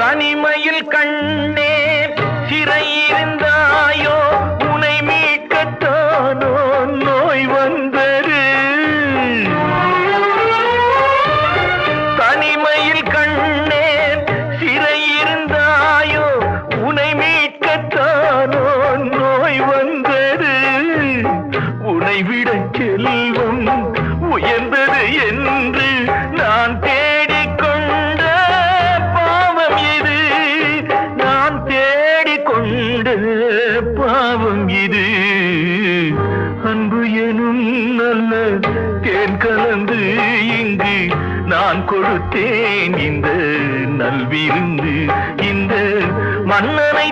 தனிமையில் கண்ணே சிறையிருந்தாயோ உனை மீட்கத்தானோ நோய் வந்தது. தனிமையில் கண்ணே சிறையிருந்தாயோ உனை மீட்கத்தானோ நோய் வந்தது. உனை விட செல்வம் உயர்ந்தது என்று நான் தேடிக்கொண்ட பாவம் இது. நான் தேடிக்கொண்ட பாவம் இது. அன்பு எனும் நல்ல தேன் கலந்து இங்கு நான் கொடுத்தேன் இந்த நல்விருந்து. இந்த மன்னனை